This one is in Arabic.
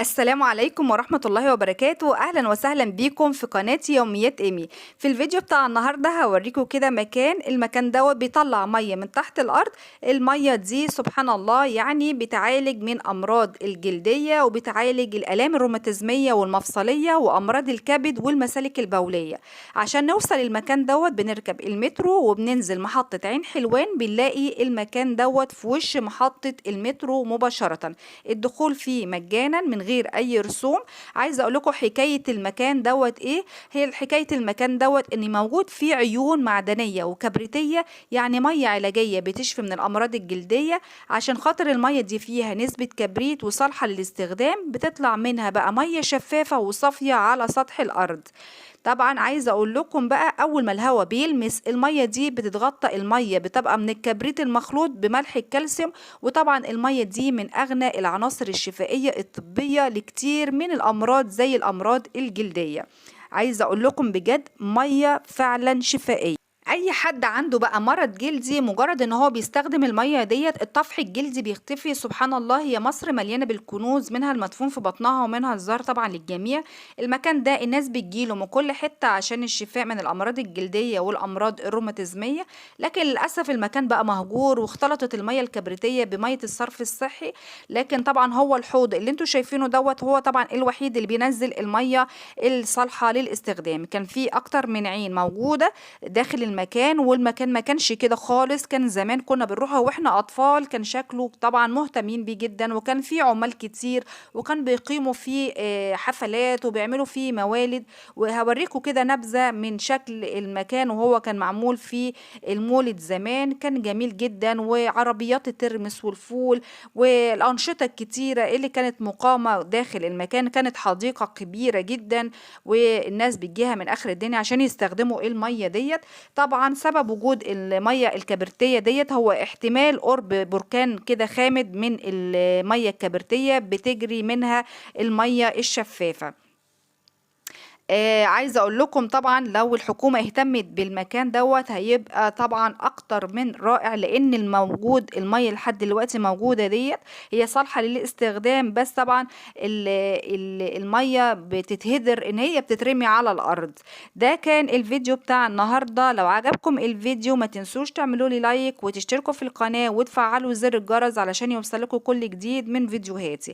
السلام عليكم ورحمة الله وبركاته. أهلا وسهلا بيكم في قناة يوميات إيمي. في الفيديو بتاع النهاردة هوريكم كده المكان دوت بيطلع مية من تحت الأرض. المية دي سبحان الله يعني بتعالج من أمراض الجلدية وبتعالج الآلام الروماتيزمية والمفصلية وأمراض الكبد والمسالك البولية. عشان نوصل المكان دوت بنركب المترو وبننزل محطة عين حلوان، بنلاقي المكان دوت في وش محطة المترو مباشرة. الدخول فيه مجانا من غير اي رسوم. عايزه اقول لكم حكايه المكان دوت ايه. هي حكايه المكان دوت ان موجود فيه عيون معدنيه وكبريتيه، يعني ميه علاجيه بتشفي من الامراض الجلديه. عشان خاطر الميه دي فيها نسبه كبريت وصالحه للاستخدام، بتطلع منها بقى ميه شفافه وصافيه على سطح الارض. طبعا عايزه اقول لكم بقى، اول ما الهواء بيلمس الميه دي بتتغطى الميه بطبقه من الكبريت المخلوط بملح الكالسيوم. وطبعا الميه دي من اغنى العناصر الشفائيه الطبيه لكتير من الامراض زي الامراض الجلديه. عايزه اقول لكم بجد ميه فعلا شفائيه. اي حد عنده بقى مرض جلدي، مجرد ان هو بيستخدم الميه ديت الطفح الجلدي بيختفي. سبحان الله، هي مصر مليانه بالكنوز، منها المدفون في بطنها ومنها الزار طبعا للجميع. المكان ده الناس بتجيله من كل حته عشان الشفاء من الامراض الجلديه والامراض الروماتيزميه. لكن للاسف المكان بقى مهجور، واختلطت الميه الكبريتيه بميه الصرف الصحي. لكن طبعا هو الحوض اللي انتوا شايفينه دوت هو طبعا الوحيد اللي بينزل الميه الصالحه للاستخدام. كان في اكتر من عين موجوده داخل المكان، والمكان ما كانش كده خالص. كان زمان كنا بنروحه واحنا اطفال، كان شكله طبعا مهتمين بيه جدا، وكان فيه عمال كتير، وكان بيقيموا فيه حفلات وبيعملوا فيه موالد. وهوريكم كده نبذة من شكل المكان وهو كان معمول فيه المولد زمان. كان جميل جدا، وعربيات الترمس والفول والأنشطة الكتيرة اللي كانت مقامة داخل المكان. كانت حديقة كبيرة جدا، والناس بتجيها من آخر الدنيا عشان يستخدموا المية ديت. طبعا سبب وجود المية الكبريتية ديت هو احتمال قرب بركان كده خامد من المية الكبريتية بتجري منها المية الشفافة. عايزة اقول لكم طبعا لو الحكومة اهتمت بالمكان دوت هيبقى طبعا اكتر من رائع، لان الموجود المية لحد دلوقتي موجودة ديت هي صالحة للاستخدام. بس طبعا المية بتتهدر ان هي بتترمي على الارض. ده كان الفيديو بتاع النهاردة. لو عجبكم الفيديو ما تنسوش تعملوا لي لايك وتشتركوا في القناة وتفعلوا زر الجرس علشان يوصلكوا كل جديد من فيديوهاتي.